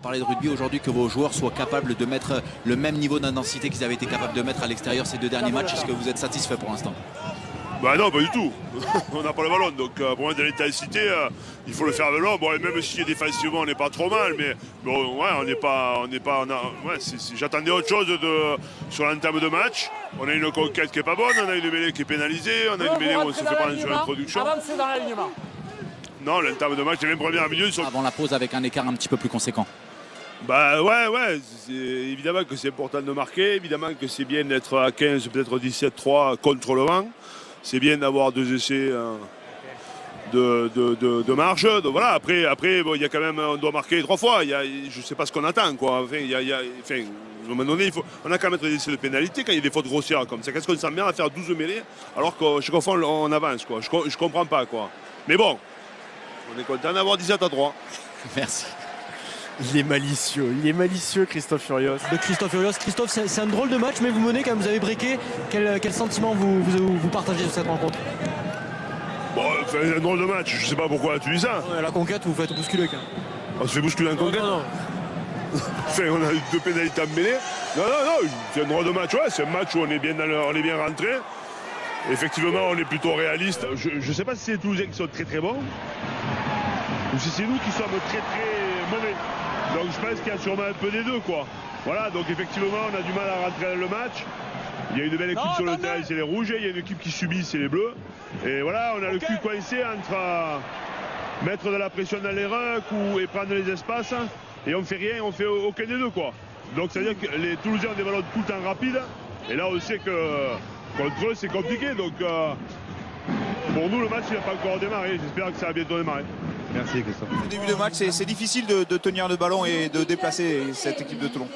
parler de rugby aujourd'hui, que vos joueurs soient capables de mettre le même niveau d'intensité qu'ils avaient été capables de mettre à l'extérieur ces 2 derniers matchs. Est-ce que vous êtes satisfait pour l'instant? Bah non, pas du tout. On n'a pas le ballon, donc pour moi de l'intensité, il faut le faire de l'eau. Bon, et même si défensivement on n'est pas trop mal, mais bon, ouais, j'attendais autre chose sur l'entame de match. On a une conquête qui est pas bonne, on a une mêlée qui est pénalisée, on a une mêlée où on se fait prendre sur l'introduction. Avancez dans l'alignement. Non, l'entame de match, les 20 premières minutes sont... Avant la pause avec un écart un petit peu plus conséquent. Bah ouais, évidemment que c'est important de marquer, évidemment que c'est bien d'être à 15, peut-être 17-3 contre le vent. C'est bien d'avoir 2 essais de marge. Donc voilà, après bon, y a quand même, on doit marquer 3 fois. Je ne sais pas ce qu'on attend, quoi. Enfin, à un moment donné, on a qu'à mettre des essais de pénalité quand il y a des fautes grossières comme ça. Qu'est-ce qu'on s'emmerde à faire 12 mêlées alors que chaque fois on avance, quoi. Je comprends pas, quoi. Mais bon, on est content d'avoir 17-3. Merci. Il est malicieux Christophe Furios. Christophe, c'est un drôle de match, mais vous menez quand même, vous avez breaké. Quel sentiment vous partagez sur cette rencontre? Bon, c'est un drôle de match, je sais pas pourquoi tu dis ça. Ouais, la conquête, vous faites bousculer quand même. On se fait bousculer en conquête. Non. Enfin, on a eu 2 pénalités à mêler. Non, c'est un drôle de match, ouais, c'est un match où on est bien rentré. Effectivement, on est plutôt réaliste. Je ne sais pas si c'est les Toulousains qui sont très très bons ou si c'est nous qui sommes très très mauvais. Donc je pense qu'il y a sûrement un peu des deux, quoi. Voilà, donc effectivement, on a du mal à rentrer dans le match. Il y a une belle équipe sur le terrain, c'est les rouges. Il y a une équipe qui subit, c'est les bleus. Et voilà, on a le cul coincé entre mettre de la pression dans les rucks et prendre les espaces. Et on fait rien, on fait aucun des deux, quoi. Donc ça veut dire que les Toulousains ont des ballons tout le temps rapides. Et là, on sait que contre eux, c'est compliqué. Donc pour nous, le match, il n'a pas encore démarré. J'espère que ça va bientôt démarrer. Merci Christophe. Au début de match, c'est difficile de tenir le ballon et de déplacer cette équipe de Toulon.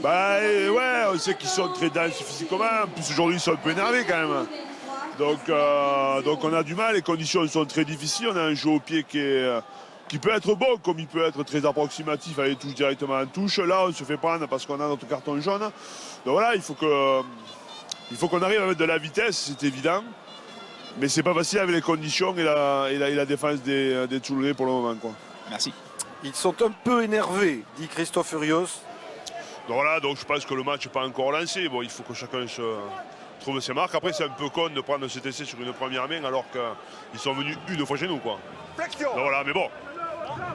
Bah ouais, on sait qu'ils sont très denses physiquement. En plus aujourd'hui ils sont un peu énervés quand même. Donc on a du mal, les conditions sont très difficiles. On a un jeu au pied qui peut être bon, comme il peut être très approximatif, aller touche directement en touche. Là on se fait prendre parce qu'on a notre carton jaune. Donc voilà, il faut qu'on arrive à mettre de la vitesse, c'est évident. Mais c'est pas facile avec les conditions et la défense des Toulonnais pour le moment, quoi. Merci. Ils sont un peu énervés, dit Christophe Furios. Donc voilà, donc je pense que le match n'est pas encore lancé. Bon, il faut que chacun se trouve ses marques. Après, c'est un peu con de prendre cet essai sur une première main alors qu'ils sont venus 1 fois chez nous, quoi. Donc voilà, mais bon,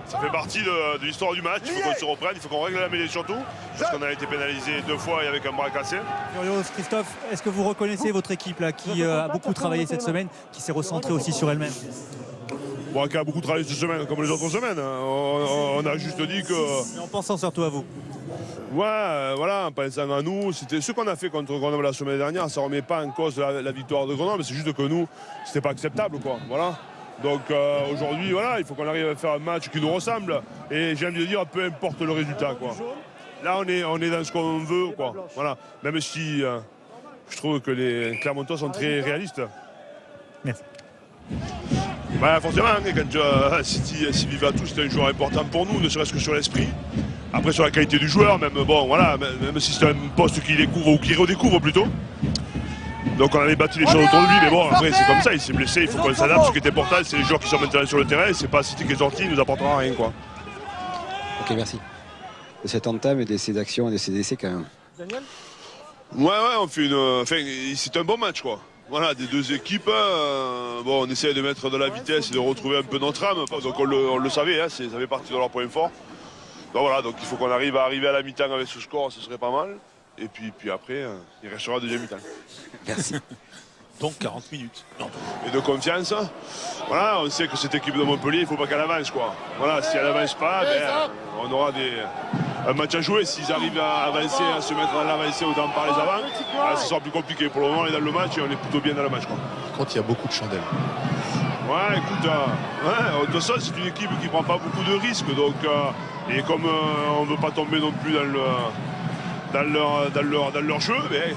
ça fait partie de l'histoire du match. Il faut qu'on se reprenne, il faut qu'on règle la mêlée surtout. Parce qu'on a été pénalisé 2 fois et avec un bras cassé. Furios, Christophe, est-ce que vous reconnaissez votre équipe là, qui a beaucoup travaillé cette semaine, qui s'est recentrée aussi sur elle-même? Bon, qui a beaucoup travaillé cette semaine, comme les autres semaines. On a juste dit que... Mais en pensant surtout à vous. Ouais, voilà, en pensant à nous, c'était ce qu'on a fait contre Grenoble la semaine dernière. Ça ne remet pas en cause la victoire de Grenoble, c'est juste que nous, c'était pas acceptable, quoi. Voilà. Donc aujourd'hui, voilà, il faut qu'on arrive à faire un match qui nous ressemble. Et j'ai envie de dire, peu importe le résultat, quoi. Là, on est dans ce qu'on veut, quoi. Voilà. Même si je trouve que les Clermontois sont très réalistes. Merci. Bah forcément, quand Sylvie Vatou, c'est un joueur important pour nous, ne serait-ce que sur l'esprit. Après sur la qualité du joueur, même bon voilà, même si c'est un poste qu'il découvre ou qu'il redécouvre plutôt. Donc on avait battu les choses autour de lui, mais bon après c'est comme ça, il s'est blessé, il faut qu'on s'adapte. Ce qui est important, c'est les joueurs qui sont maintenant sur le terrain, c'est pas City qui est sorti, il nous apportera rien, quoi. Ok, merci. De cette entame et de ces actions et de ces essais quand même. Daniel? Ouais, on fait enfin, c'est un bon match, quoi. Voilà, des 2 équipes, bon, on essaie de mettre de la vitesse et de retrouver un peu notre âme. Donc on le savait, hein, ça fait partie de leur point fort. Donc voilà, donc il faut qu'on arrive à la mi-temps avec ce score, ce serait pas mal. Et puis après, il restera deuxième mi-temps. Merci. Donc 40 minutes. Non. Et de confiance. Voilà, on sait que cette équipe de Montpellier, il ne faut pas qu'elle avance, quoi. Voilà, si elle n'avance pas, on aura un match à jouer. S'ils arrivent à avancer, à se mettre à l'avancée autant par les avant, ça sera plus compliqué. Pour le moment, on est dans le match et on est plutôt bien dans le match, quoi. Par contre, il y a beaucoup de chandelles. Ouais, écoute, de toute façon, c'est une équipe qui ne prend pas beaucoup de risques. Donc, et comme on ne veut pas tomber non plus dans leur jeu, mais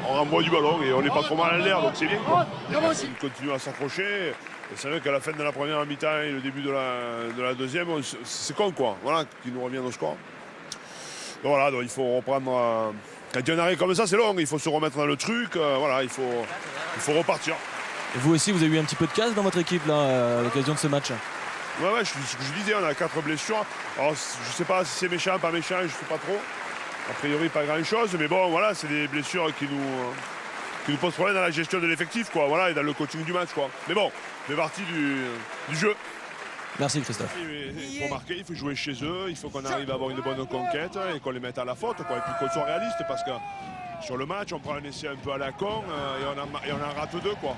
on renvoie du ballon et on n'est pas trop mal en l'air, donc c'est bien, quoi. Ils continuent à s'accrocher. Et c'est vrai qu'à la fin de la première mi-temps et le début de la deuxième, c'est con, quoi. Voilà, qui nous revient au score. Donc voilà, donc il faut reprendre. Quand il y a un arrêt comme ça, c'est long, il faut se remettre dans le truc. Voilà, il faut repartir. Et vous aussi, vous avez eu un petit peu de casse dans votre équipe là, à l'occasion de ce match? Ouais, ce que je disais, on a 4 blessures. Alors, je sais pas si c'est méchant, pas méchant, je sais pas trop. A priori, pas grand-chose, mais bon, voilà, c'est des blessures qui nous posent problème dans la gestion de l'effectif, quoi. Voilà, et dans le coaching du match, quoi. Mais bon, c'est partie du jeu. Merci Christophe. Il faut marquer, il faut jouer chez eux, il faut qu'on arrive à avoir une bonne conquête et qu'on les mette à la faute, quoi. Et puis qu'on soit réaliste, parce que sur le match, on prend un essai un peu à la con et on en rate 2, quoi.